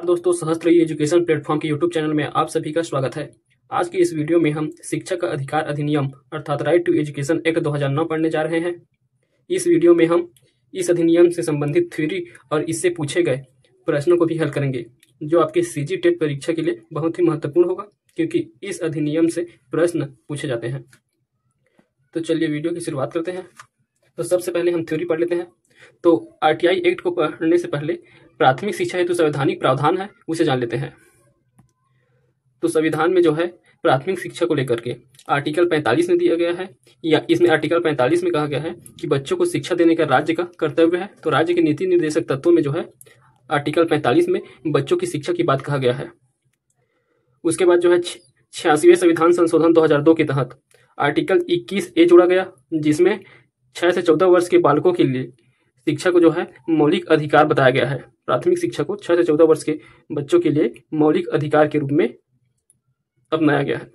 दोस्तों, सहस्त्र education platform के यूट्यूब चैनल में आप सभी का स्वागत है। आज की इस वीडियो में हम शिक्षक का अधिकार अधिनियम अर्थात राइट टू एजुकेशन एक्ट 2009 पढ़ने जा रहे हैं। इस वीडियो में हम इस अधिनियम से संबंधित थ्योरी और इससे पूछे गए प्रश्नों को भी हल करेंगे, जो आपके सीजी टेट परीक्षा के लिए बहुत ही महत्वपूर्ण होगा, क्योंकि इस अधिनियम से प्रश्न पूछे जाते हैं। तो चलिए वीडियो की शुरुआत करते हैं। तो सबसे पहले हम थ्योरी पढ़ लेते हैं। तो आरटीआई एक्ट को पढ़ने से पहले प्राथमिक शिक्षा हेतु संवैधानिक प्रावधान है, उसे जान लेते हैं। तो संविधान में जो है प्राथमिक शिक्षा को लेकर के आर्टिकल 45 में दिया गया है, या इसमें आर्टिकल 45 में कहा गया है कि बच्चों को शिक्षा देने का राज्य का कर्तव्य है। तो राज्य के नीति निर्देशक तत्वों में जो है आर्टिकल 45 में बच्चों की शिक्षा की बात कहा गया है। उसके बाद जो है 86वें संविधान संशोधन 2002 के तहत आर्टिकल 21A जोड़ा गया, जिसमें 6 से 14 वर्ष के बालकों के लिए शिक्षा को जो है मौलिक अधिकार बताया गया है। प्राथमिक शिक्षा को 6 से 14 वर्ष के बच्चों के लिए मौलिक अधिकार के रूप में अपनाया गया है।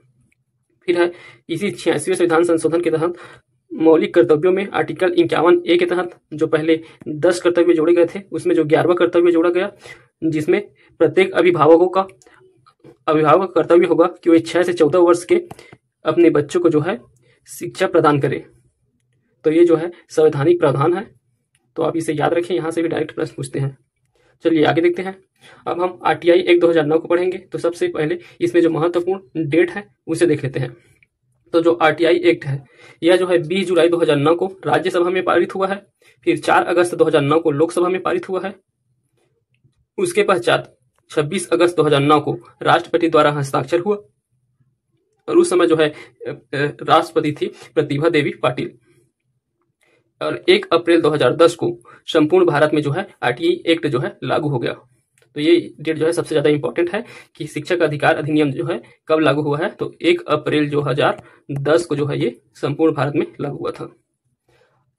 फिर है इसी 86वें संविधान संशोधन के तहत मौलिक कर्तव्यों में आर्टिकल 51A के तहत जो पहले 10 कर्तव्य जोड़े गए थे, उसमें जो 11वां कर्तव्य जोड़ा गया, जिसमें प्रत्येक अभिभावक का कर्तव्य होगा कि वे 6 से 14 वर्ष के अपने बच्चों को जो है शिक्षा प्रदान करें। तो ये जो है संवैधानिक प्रावधान है, तो आप इसे याद रखें। यहाँ से भी डायरेक्ट प्रश्न पूछते हैं। चलिए आगे देखते हैं। अब हम आरटीआई एक्ट 2009 को पढ़ेंगे। तो सबसे पहले इसमें जो महत्वपूर्ण डेट है उसे देख लेते हैं। तो जो आरटीआई एक्ट है यह जो है 20 जुलाई 2009 को राज्यसभा में पारित हुआ है। फिर 4 अगस्त 2009 को लोकसभा में पारित हुआ है। उसके पश्चात 26 अगस्त 2009 को राष्ट्रपति द्वारा हस्ताक्षर हुआ, और उस समय जो है राष्ट्रपति थी प्रतिभा देवी पाटिल। और 1 अप्रैल 2010 को संपूर्ण भारत में जो है आरटीआई एक्ट जो है लागू हो गया। तो ये डेट जो है सबसे ज्यादा इंपॉर्टेंट है कि शिक्षक अधिकार अधिनियम जो है कब लागू हुआ है। तो 1 अप्रैल 2010 को जो है ये संपूर्ण भारत में लागू हुआ था।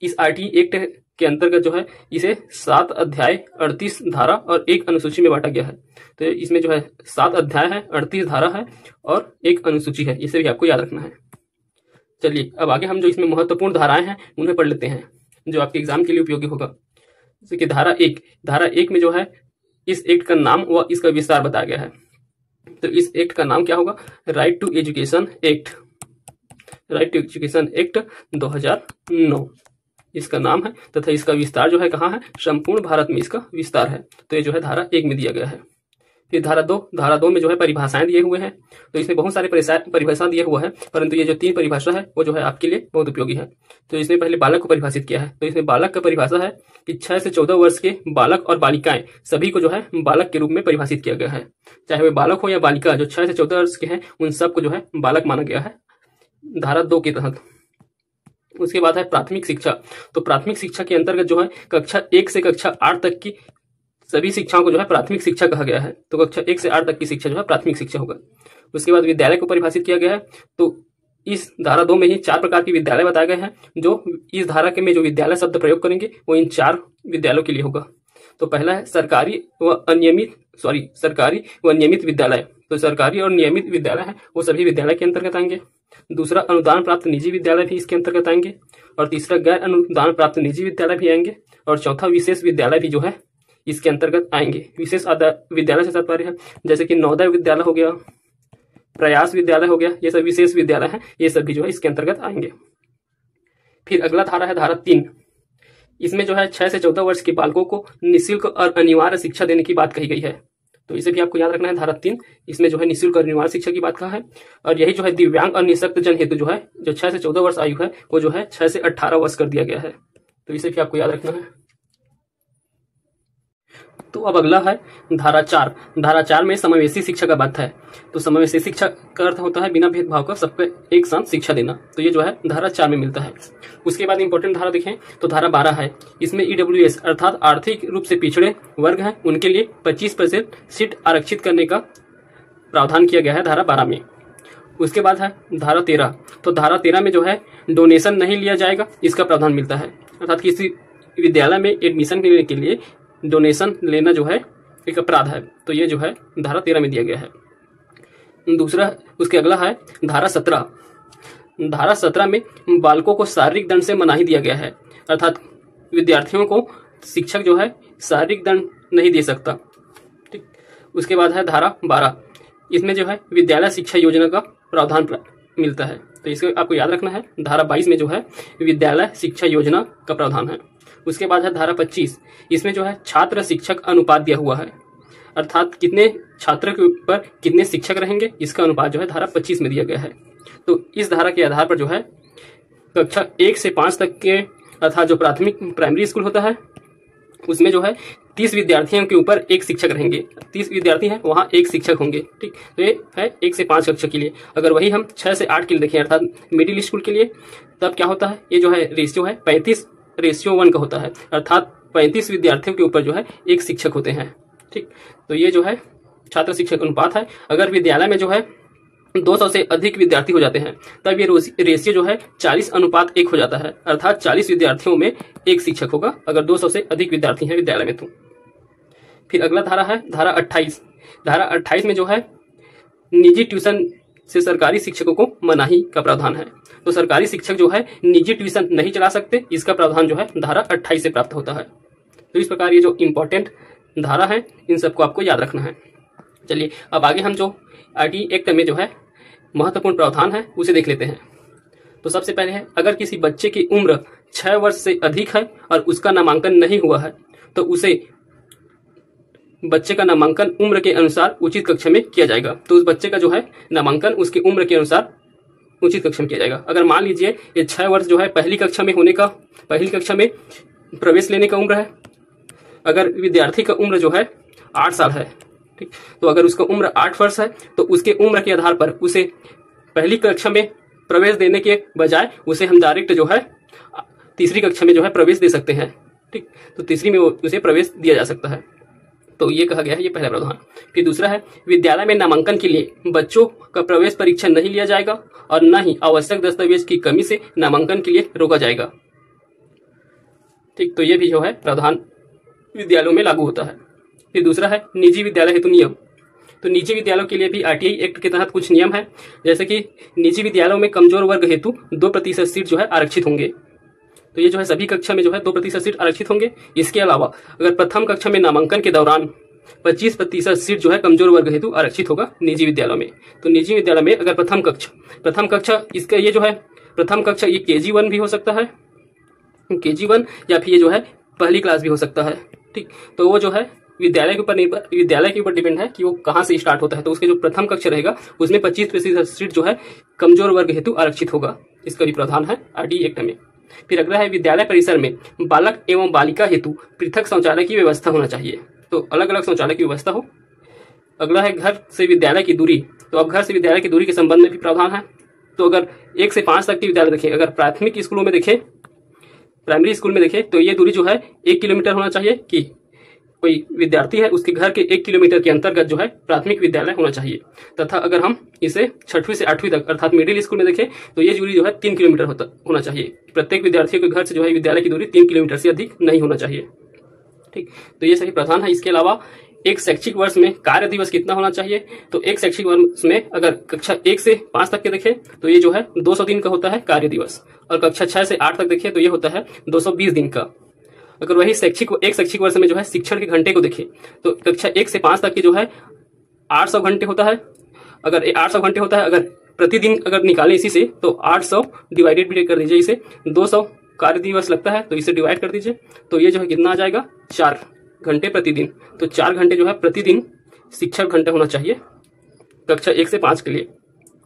इस आरटीआई एक्ट के अंतर्गत जो है इसे 7 अध्याय, 38 धारा और 1 अनुसूची में बांटा गया है। तो इसमें जो है 7 अध्याय है, 38 धारा है और 1 अनुसूची है। इसे भी आपको याद रखना है। चलिए अब आगे हम जो इसमें महत्वपूर्ण धाराएं हैं उन्हें पढ़ लेते हैं, जो आपके एग्जाम के लिए उपयोगी होगा। जैसे कि धारा 1 में जो है इस एक्ट का नाम व इसका विस्तार बताया गया है। तो इस एक्ट का नाम क्या होगा? Right to education act, right to education act 2009 इसका नाम है, तथा इसका विस्तार जो है कहाँ है? संपूर्ण भारत में इसका विस्तार है। तो ये जो है धारा 1 में दिया गया है। फिर धारा 2 में जो है परिभाषाएं दिए हुए हैं। तो इसमें बहुत सारे परिभाषा दिए हुआ है, परंतु ये जो 3 परिभाषा है वो जो है आपके लिए बहुत उपयोगी है। तो इसमें पहले बालक को परिभाषित किया है। तो इसमें बालक का परिभाषा है कि 6 से 14 वर्ष के बालक और बालिकाएं सभी को जो है बालक के रूप में परिभाषित किया गया है। चाहे वे बालक हो या बालिका, जो 6 से 14 वर्ष के हैं उन सबको जो है बालक माना गया है धारा 2 के तहत। उसके बाद है प्राथमिक शिक्षा। तो प्राथमिक शिक्षा के अंतर्गत जो है कक्षा 1 से कक्षा 8 तक की सभी शिक्षाओं को जो है प्राथमिक शिक्षा कहा गया है। तो कक्षा 1 से 8 तक की शिक्षा जो है प्राथमिक शिक्षा होगा। उसके बाद विद्यालय को परिभाषित किया गया है। तो इस धारा 2 में ही 4 प्रकार के विद्यालय बताए गए हैं। जो इस धारा के में जो विद्यालय शब्द प्रयोग करेंगे वो इन 4 विद्यालयों के लिए होगा। तो पहला है सरकारी व नियमित विद्यालय। तो सरकारी और नियमित विद्यालय है वो सभी विद्यालय के अंतर्गत आएंगे। दूसरा अनुदान प्राप्त निजी विद्यालय भी इसके अंतर्गत आएंगे। और तीसरा गैर अनुदान प्राप्त निजी विद्यालय भी आएंगे। और चौथा विशेष विद्यालय भी जो है इसके अंतर्गत आएंगे। विशेष विद्यालय से तात्पर्य है जैसे कि नवोदय विद्यालय हो गया, प्रयास विद्यालय हो गया, ये सब विशेष विद्यालय हैं, ये सब भी जो है इसके अंतर्गत आएंगे। फिर अगला धारा है धारा 3। इसमें जो है 6 से 14 वर्ष के बालकों को निःशुल्क और अनिवार्य शिक्षा देने की बात कही गई है। तो इसे भी आपको याद रखना है। धारा 3 इसमें जो है निःशुल्क और अनिवार्य शिक्षा की बात कहा है। और यही जो है दिव्यांग और निःशक्त जन हेतु जो है जो 6 से 14 वर्ष आयु है वो जो है 6 से 18 वर्ष कर दिया गया है। तो इसे भी आपको याद रखना है। तो अब अगला है धारा 4। धारा 4 में समावेशी शिक्षा का बात है। तो समावेशी शिक्षा का अर्थ होता है बिना भेदभाव का सबको एक साथ शिक्षा देना। तो ये जो है धारा 4 में मिलता है। उसके बाद इंपॉर्टेंट धारा देखें तो धारा 12 है। इसमें ईडब्ल्यूएस अर्थात आर्थिक रूप से पिछड़े वर्ग हैं, उनके लिए 25% सीट आरक्षित करने का प्रावधान किया गया है धारा 12 में। उसके बाद है धारा 13। तो धारा 13 में जो है डोनेशन नहीं लिया जाएगा, इसका प्रावधान मिलता है। अर्थात किसी विद्यालय में एडमिशन लेने के लिए डोनेशन लेना जो है एक अपराध है। तो ये जो है धारा 13 में दिया गया है। दूसरा उसके अगला है धारा 17। धारा 17 में बालकों को शारीरिक दंड से मनाही दिया गया है। अर्थात विद्यार्थियों को शिक्षक जो है शारीरिक दंड नहीं दे सकता। ठीक। उसके बाद है धारा 12, इसमें जो है विद्यालय शिक्षा योजना का प्रावधान मिलता है। तो इसको आपको याद रखना है। धारा 22 में जो है विद्यालय शिक्षा योजना का प्रावधान है। उसके बाद है धारा 25, इसमें जो है छात्र शिक्षक अनुपात दिया हुआ है, अर्थात कितने छात्र के ऊपर कितने शिक्षक रहेंगे, इसका अनुपात जो है धारा 25 में दिया गया है। तो इस धारा के आधार पर जो है कक्षा 1 से 5 तक के अर्थात जो प्राइमरी स्कूल होता है उसमें जो है 30 विद्यार्थियों के ऊपर एक शिक्षक रहेंगे। 30 विद्यार्थी हैं, वहाँ एक शिक्षक होंगे। ठीक, तो ये है 1 से 5 कक्षा के लिए। अगर वही हम 6 से 8 के लिए देखें अर्थात मिडिल स्कूल के लिए, तब क्या होता है, ये जो है रेशियो है 35:1 का होता है, अर्थात 35 विद्यार्थियों के ऊपर जो है एक शिक्षक होते हैं। ठीक, तो ये जो है छात्र शिक्षक अनुपात है। अगर विद्यालय में जो है 200 से अधिक विद्यार्थी हो जाते हैं तब ये रेशियो जो है 40:1 हो जाता है, अर्थात 40 विद्यार्थियों में एक शिक्षक होगा अगर 200 से अधिक विद्यार्थी हैं विद्यालय में। तो फिर अगला धारा है धारा 28। धारा 28 में जो है निजी ट्यूशन से सरकारी शिक्षकों को मनाही का प्रावधान है। तो सरकारी शिक्षक जो है निजी ट्यूशन नहीं चला सकते, इसका प्रावधान जो है धारा 28 से प्राप्त होता है। तो इस प्रकार ये जो इंपॉर्टेंट धारा है इन सबको आपको याद रखना है। चलिए अब आगे हम जो आरटीई एक्ट में जो है महत्वपूर्ण प्रावधान है उसे देख लेते हैं। तो सबसे पहले है, अगर किसी बच्चे की उम्र 6 वर्ष से अधिक है और उसका नामांकन नहीं हुआ है तो उसे बच्चे का नामांकन उम्र के अनुसार उचित कक्षा में किया जाएगा। तो उस बच्चे का जो है नामांकन उसकी उम्र के अनुसार उचित कक्षा में किया जाएगा। अगर मान लीजिए ये 6 वर्ष जो है पहली कक्षा में प्रवेश लेने का उम्र है, अगर विद्यार्थी का उम्र जो है 8 साल है, ठीक, तो अगर उसका उम्र 8 वर्ष है तो उसके उम्र के आधार पर उसे पहली कक्षा में प्रवेश देने के बजाय उसे हम डायरेक्ट जो है तीसरी कक्षा में जो है प्रवेश दे सकते हैं। ठीक, तो तीसरी में उसे प्रवेश दिया जा सकता है। तो ये कहा गया है, ये पहला प्रावधान। फिर दूसरा है, विद्यालय में नामांकन के लिए बच्चों का प्रवेश परीक्षा नहीं लिया जाएगा और न ही आवश्यक दस्तावेज की कमी से नामांकन के लिए रोका जाएगा। ठीक, तो ये भी जो है प्रावधान विद्यालयों में लागू होता है। फिर दूसरा है निजी विद्यालय हेतु नियम। तो निजी विद्यालयों के लिए भी आरटीई एक्ट के तहत कुछ नियम है, जैसे कि निजी विद्यालयों में कमजोर वर्ग हेतु 2% सीट जो है आरक्षित होंगे। तो ये जो है सभी कक्षा में जो है 2% सीट आरक्षित होंगे। इसके अलावा अगर प्रथम कक्षा में नामांकन के दौरान 25% सीट जो है कमजोर वर्ग हेतु आरक्षित होगा निजी विद्यालयों में। तो निजी विद्यालय में अगर प्रथम कक्षा इसका ये जो है प्रथम कक्षा ये KG1 भी हो सकता है, KG1 या फिर ये जो है पहली क्लास भी हो सकता है। ठीक, तो वो जो है विद्यालय के ऊपर डिपेंड है कि वो कहाँ से स्टार्ट होता है। तो उसके जो प्रथम कक्षा रहेगा उसमें 25% सीट जो है कमजोर वर्ग हेतु आरक्षित होगा। इसका भी प्रावधान है आरटीई एक्ट में। फिर अगला है, विद्यालय परिसर में बालक एवं बालिका हेतु पृथक शौचालय की व्यवस्था होना चाहिए। तो अलग अलग शौचालय की व्यवस्था हो। अगला है, घर से विद्यालय की दूरी। तो अब घर से विद्यालय की दूरी के संबंध में भी प्रावधान है। तो अगर 1 से 5 तक के विद्यालय देखें, अगर प्राथमिक स्कूलों में देखें, प्राइमरी स्कूल में देखें, तो ये दूरी जो है 1 किलोमीटर होना चाहिए कि कोई विद्यार्थी है उसके घर के 1 किलोमीटर के अंतर्गत जो है प्राथमिक विद्यालय होना चाहिए। तथा अगर हम इसे 6वीं से 8वीं तक अर्थात मिडिल स्कूल में देखें तो ये दूरी जो है 3 किलोमीटर होना चाहिए। प्रत्येक विद्यार्थियों के घर से जो है विद्यालय की दूरी 3 किलोमीटर से अधिक नहीं होना चाहिए। ठीक, तो ये सही प्रावधान है। इसके अलावा एक शैक्षिक वर्ष में कार्य दिवस कितना होना चाहिए। तो एक शैक्षिक वर्ष में अगर कक्षा 1 से 5 तक के देखें तो ये जो है 200 दिन का होता है कार्य दिवस, और कक्षा 6 से 8 तक देखें तो ये होता है 220 दिन का। अगर वही एक शैक्षिक वर्ष में जो है शिक्षण के घंटे को देखें तो कक्षा 1 से 5 तक की जो है 800 घंटे होता है। अगर 800 घंटे होता है, अगर प्रतिदिन अगर निकालें इसी से तो 800 डिवाइडेड भी कर दीजिए, इसे 200 कार्य दिवस लगता है तो इसे डिवाइड कर दीजिए, तो ये जो है कितना आ जाएगा 4 घंटे प्रतिदिन। तो 4 घंटे जो है प्रतिदिन शिक्षण घंटे होना चाहिए कक्षा 1 से 5 के लिए।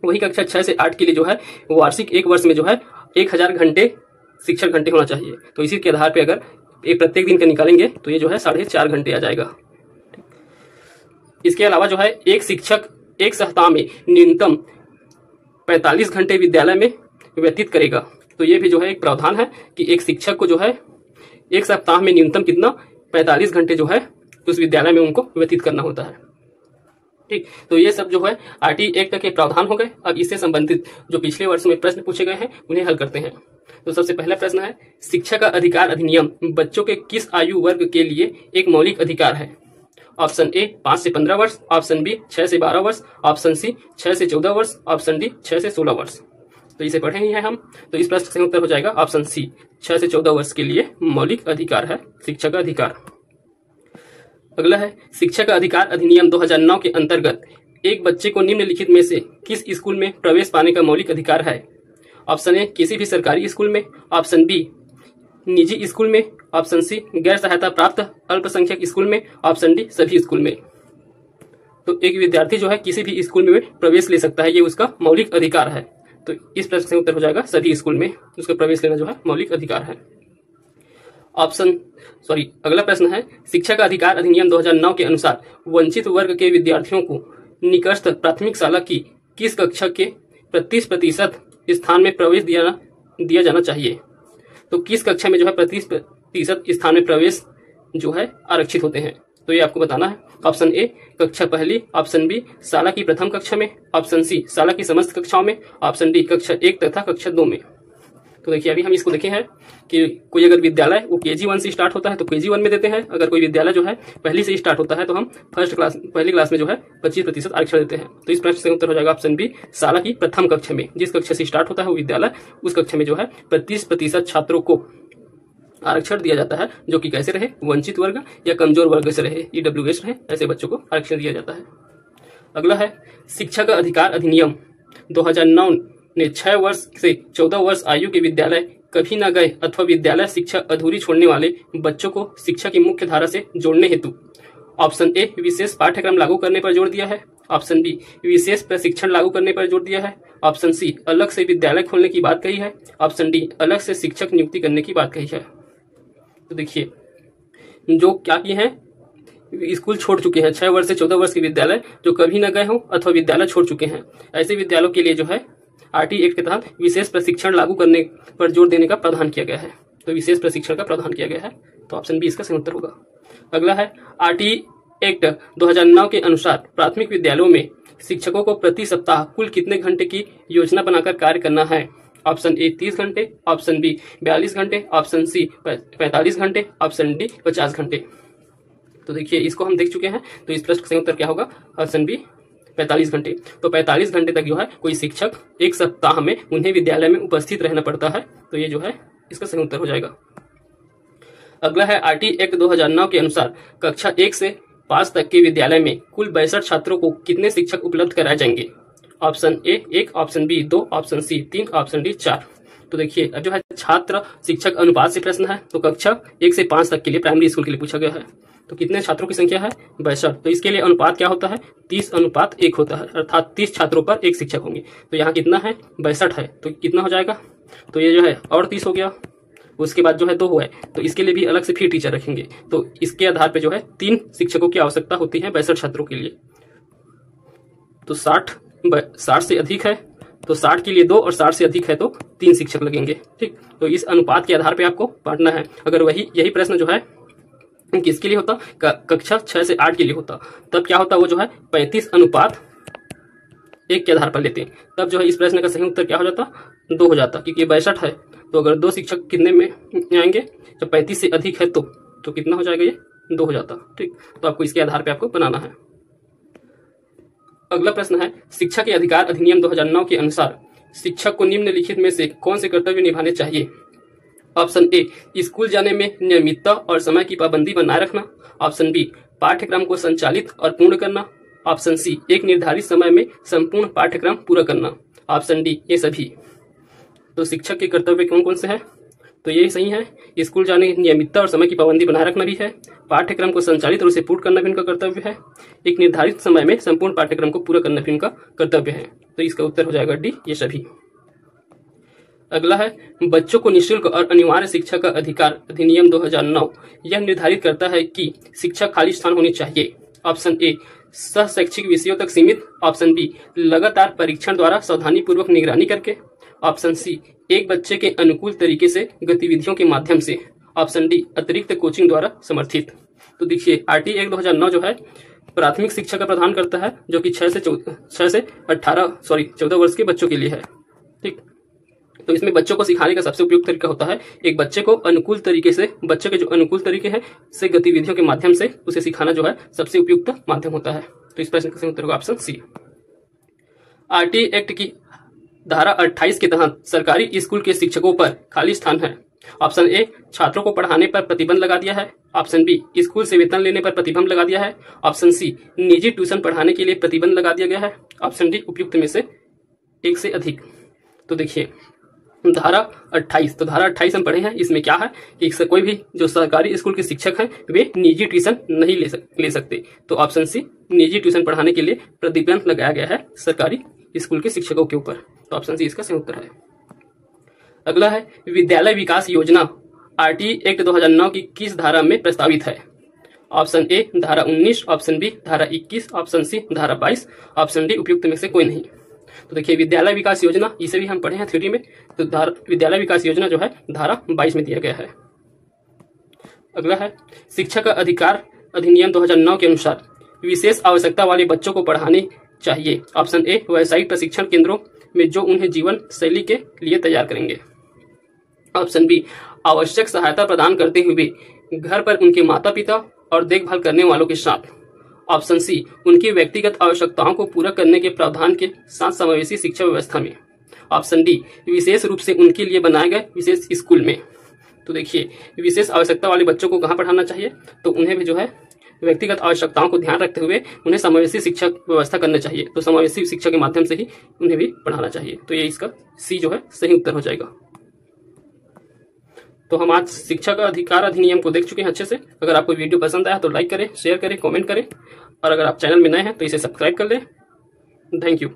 वही कक्षा 6 से 8 के लिए जो है वार्षिक एक वर्ष में जो है 1000 घंटे शिक्षण घंटे होना चाहिए। तो इसी के आधार पर अगर एक प्रत्येक दिन का निकालेंगे तो ये जो है 4.5 घंटे आ जाएगा। इसके अलावा जो है एक शिक्षक एक सप्ताह में न्यूनतम 45 घंटे विद्यालय में व्यतीत करेगा। तो ये भी जो है एक प्रावधान है कि एक शिक्षक को जो है एक सप्ताह में न्यूनतम कितना 45 घंटे जो है उस विद्यालय में उनको व्यतीत करना होता है। ठीक, तो ये सब जो है आरटीई एक्ट के प्रावधान हो गए। अब इससे संबंधित जो पिछले वर्ष में प्रश्न पूछे गए हैं उन्हें हल करते हैं। तो सबसे पहला प्रश्न है, शिक्षा का अधिकार अधिनियम बच्चों के किस आयु वर्ग के लिए एक मौलिक अधिकार है। ऑप्शन ए 5 से 15 वर्ष, ऑप्शन बी 6 से 12 वर्ष, ऑप्शन सी 6 से 14 वर्ष, ऑप्शन डी 6 से 16 वर्ष। तो इसे पढ़े ही हैं हम। तो इस प्रश्न का उत्तर हो जाएगा ऑप्शन सी, 6 से 14 वर्ष के लिए मौलिक अधिकार है शिक्षा का अधिकार। अगला है शिक्षा का अधिकार अधिनियम 2009 के अंतर्गत एक बच्चे को निम्नलिखित में से किस स्कूल में प्रवेश पाने का मौलिक अधिकार है? ऑप्शन ए किसी भी सरकारी स्कूल में, ऑप्शन बी निजी स्कूल में, ऑप्शन सी गैर सहायता प्राप्त अल्पसंख्यक स्कूल में, ऑप्शन डी सभी स्कूल में। तो एक विद्यार्थी जो है किसी भी स्कूल में प्रवेश ले सकता है, ये उसका मौलिक अधिकार है। तो इस प्रश्न का उत्तर हो जाएगा सभी स्कूल में उसका प्रवेश लेना जो है मौलिक अधिकार है। अगला प्रश्न है शिक्षा का अधिकार अधिनियम 2009 के अनुसार वंचित वर्ग के विद्यार्थियों को निकटस्थ प्राथमिक शाला की किस कक्षा के 35% स्थान में प्रवेश दिया जाना चाहिए? तो किस कक्षा में जो है 35% स्थान में प्रवेश जो है आरक्षित होते हैं? तो ये आपको बताना है। ऑप्शन ए कक्षा पहली, ऑप्शन बी शाला की प्रथम कक्षा में, ऑप्शन सी शाला की समस्त कक्षाओं में, ऑप्शन डी कक्षा 1 तथा कक्षा 2 में। तो देखिए अभी हम इसको देखे हैं कि कोई अगर विद्यालय वो KG1 से स्टार्ट होता है तो KG1 में देते हैं। अगर कोई विद्यालय जो है पहली से स्टार्ट होता है तो हम पहली क्लास में जो है 25% आरक्षण देते हैं। तो इस प्रश्न से उत्तर हो जाएगा ऑप्शन बी शाला की प्रथम कक्षा में। जिस कक्षा से स्टार्ट होता है वो विद्यालय उस कक्षा में जो है 35% छात्रों को आरक्षण दिया जाता है, जो कि कैसे रहे, वंचित वर्ग या कमजोर वर्ग से रहे, EWS रहे, ऐसे बच्चों को आरक्षण दिया जाता है। अगला है शिक्षा का अधिकार अधिनियम 2009 ने 6 वर्ष से 14 वर्ष आयु के विद्यालय कभी न गए अथवा विद्यालय शिक्षा अधूरी छोड़ने वाले बच्चों को शिक्षा की मुख्य धारा से जोड़ने हेतु ऑप्शन ए विशेष पाठ्यक्रम लागू करने पर जोर दिया है, ऑप्शन बी विशेष प्रशिक्षण लागू करने पर जोर दिया है, ऑप्शन सी अलग से विद्यालय खोलने की बात कही है, ऑप्शन डी अलग से शिक्षक नियुक्ति करने की बात कही है। तो देखिए जो क्या किए हैं, स्कूल छोड़ चुके हैं 6 वर्ष से 14 वर्ष के विद्यालय जो कभी न गए हों अथवा विद्यालय छोड़ चुके हैं, ऐसे विद्यालयों के लिए जो है RT एक्ट के तहत विशेष प्रशिक्षण लागू करने पर जोर देने का प्रावधान किया गया है। तो विशेष प्रशिक्षण का प्रावधान किया गया है, तो ऑप्शन बी इसका सही उत्तर होगा। अगला है RT एक्ट 2009 के अनुसार प्राथमिक विद्यालयों में शिक्षकों को प्रति सप्ताह कुल कितने घंटे की योजना बनाकर कार्य करना है? ऑप्शन ए 30 घंटे, ऑप्शन बी 42 घंटे, ऑप्शन सी 45 घंटे, ऑप्शन डी 50 घंटे। तो देखिए इसको हम देख चुके हैं, तो इस प्रश्न का सही उत्तर क्या होगा? ऑप्शन बी 45 घंटे। तो 45 घंटे तक जो है कोई शिक्षक एक सप्ताह में उन्हें विद्यालय में उपस्थित रहना पड़ता है, तो ये जो है इसका सही उत्तर हो जाएगा। अगला है RT एक्ट 2009 के अनुसार कक्षा 1 से 5 तक के विद्यालय में कुल 62 छात्रों को कितने शिक्षक उपलब्ध कराए जाएंगे? Option A 1, option B 2, option C 3, option D 4। तो देखिए अब जो है छात्र शिक्षक अनुपात से प्रश्न है, तो कक्षा 1 से 5 तक के लिए प्राइमरी स्कूल के लिए पूछा गया है। तो कितने छात्रों की संख्या है? 62। तो इसके लिए अनुपात क्या होता है? 30:1 होता है, अर्थात 30 छात्रों पर 1 शिक्षक होंगे। तो यहाँ कितना है? 62 है, तो कितना हो जाएगा? तो ये जो है और 30 हो गया, उसके बाद जो है 2 हुआ है, तो इसके लिए भी अलग से फिर टीचर रखेंगे। तो इसके आधार पे जो है 3 शिक्षकों की आवश्यकता होती है 62 छात्रों के लिए। तो 60 से अधिक है तो 60 के लिए 2 और 60 से अधिक है तो 3 शिक्षक लगेंगे। ठीक, तो इस अनुपात के आधार पे आपको बांटना है। अगर यही प्रश्न जो है किसके लिए होता, कक्षा 6 से 8 के लिए होता, तब क्या होता, वो जो है 35:1 के आधार पर लेते हैं, तब जो है इस प्रश्न का सही उत्तर क्या हो जाता? 2 हो जाता, क्योंकि 62 है। तो अगर 2 शिक्षक कितने में आएंगे? जब 35 से अधिक है तो कितना हो जाएगा? ये 2 हो जाता। ठीक, तो आपको इसके आधार पर आपको बनाना है। अगला प्रश्न है शिक्षा के अधिकार अधिनियम 2009 के अनुसार शिक्षक को निम्नलिखित में से कौन से कर्तव्य निभाने चाहिए? ऑप्शन ए स्कूल जाने में नियमितता और समय की पाबंदी बनाए रखना, ऑप्शन बी पाठ्यक्रम को संचालित और पूर्ण करना, ऑप्शन सी एक निर्धारित समय में संपूर्ण पाठ्यक्रम पूरा करना, ऑप्शन डी ये सभी। तो शिक्षक के कर्तव्य कौन कौन से हैं? तो ये सही है, स्कूल जाने की नियमितता और समय की पाबंदी बनाए रखना भी है, पाठ्यक्रम को संचालित और उसे पूर्ण करना भी उनका कर्तव्य है, एक निर्धारित समय में संपूर्ण पाठ्यक्रम को पूरा करना भी उनका कर्तव्य है। तो इसका उत्तर हो जाएगा डी ये सभी। अगला है बच्चों को निःशुल्क और अनिवार्य शिक्षा का अधिकार अधिनियम 2009 यह निर्धारित करता है कि शिक्षा खाली स्थान होनी चाहिए। ऑप्शन ए सह शैक्षिक विषयों तक सीमित, ऑप्शन बी लगातार परीक्षण द्वारा सावधानी पूर्वक निगरानी करके, ऑप्शन सी एक बच्चे के अनुकूल तरीके से गतिविधियों के माध्यम से, ऑप्शन डी अतिरिक्त कोचिंग द्वारा समर्थित। तो देखिए RT एक्ट 2009 जो है प्राथमिक शिक्षा का प्रावधान करता है, जो कि 6 से 14 वर्ष के बच्चों के लिए है। ठीक, तो इसमें बच्चों को सिखाने का सबसे उपयुक्त तरीका होता है एक बच्चे को अनुकूल तरीके से, बच्चे के जो अनुकूल तरीके हैं से गतिविधियों के माध्यम से उसे सिखाना जो है सबसे उपयुक्त माध्यम होता है। तो इस प्रश्न का सही उत्तर होगा ऑप्शन सी। RT एक्ट की धारा 28 के तहत सरकारी स्कूल के शिक्षकों पर खाली स्थान है। ऑप्शन ए, छात्रों को पढ़ाने पर प्रतिबंध लगा दिया है। ऑप्शन बी, स्कूल से वेतन लेने पर प्रतिबंध लगा दिया है। ऑप्शन सी, निजी ट्यूशन पढ़ाने के लिए प्रतिबंध लगा दिया गया है। ऑप्शन डी, उपयुक्त में से एक से अधिक। तो देखिए धारा 28, तो धारा 28 हम पढ़े हैं। इसमें क्या है कि कोई भी जो सरकारी स्कूल के शिक्षक हैं वे निजी ट्यूशन नहीं ले सकते। तो ऑप्शन सी, निजी ट्यूशन पढ़ाने के लिए प्रतिबंध लगाया गया है सरकारी स्कूल के शिक्षकों के ऊपर। तो ऑप्शन सी इसका सही उत्तर है। अगला है, विद्यालय विकास योजना आरटीई एक्ट 2009 की किस धारा में प्रस्तावित है? ऑप्शन ए, धारा 19। ऑप्शन बी, धारा 21। ऑप्शन सी, धारा 22। ऑप्शन डी, उपयुक्त में से कोई नहीं। तो देखिए विद्यालय विकास योजना, इसे भी हम पढ़े हैं थ्योरी में। तो विद्यालय विकास योजना जो है धारा 22 में दिया गया है। अगला है, शिक्षा का अधिकार अधिनियम 2009 के अनुसार विशेष आवश्यकता वाले बच्चों को पढ़ाने चाहिए। ऑप्शन ए, व्यावसायिक प्रशिक्षण केंद्रों में जो उन्हें जीवन शैली के लिए तैयार करेंगे। ऑप्शन बी, आवश्यक सहायता प्रदान करते हुए घर पर उनके माता पिता और देखभाल करने वालों के साथ। ऑप्शन सी, उनकी व्यक्तिगत आवश्यकताओं को पूरा करने के प्रावधान के साथ समावेशी शिक्षा व्यवस्था में। ऑप्शन डी, विशेष रूप से उनके लिए बनाए गए विशेष स्कूल में। तो देखिए विशेष आवश्यकता वाले बच्चों को कहाँ पढ़ाना चाहिए? तो उन्हें भी जो है व्यक्तिगत आवश्यकताओं को ध्यान रखते हुए उन्हें समावेशी शिक्षा व्यवस्था करना चाहिए। तो समावेशी शिक्षा के माध्यम से ही उन्हें भी पढ़ाना चाहिए। तो ये इसका सी जो है सही उत्तर हो जाएगा। तो हम आज शिक्षा का अधिकार अधिनियम को देख चुके हैं अच्छे से। अगर आपको वीडियो पसंद आया तो लाइक करें, शेयर करें, कमेंट करें, और अगर आप चैनल में नए हैं तो इसे सब्सक्राइब कर लें। Thank you.